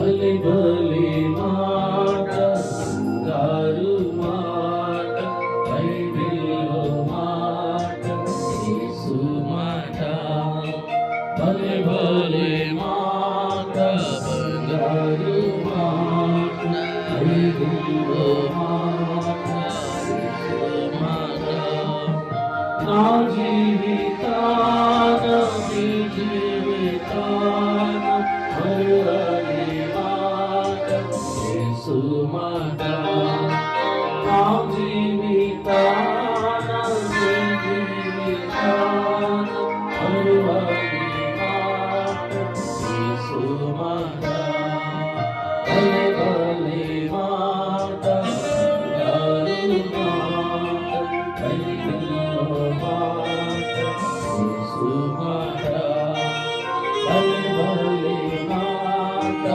భలే భలే మాట బంగారు మాట బైబిల్లో మాట యేసు మాట భలే భలే మాట బంగారు మాట బైబిల్లో మాట యేసు మాట నా జీవితాన నీ జీవితాన మరువని మాట యేసు మాట నా జీవితాన నీ జీవితాన మరువని మాట యేసు మాట భలే భలే మాట బంగారు మాట బైబిల్లో మాట యేసు మాట భలే భలే మాట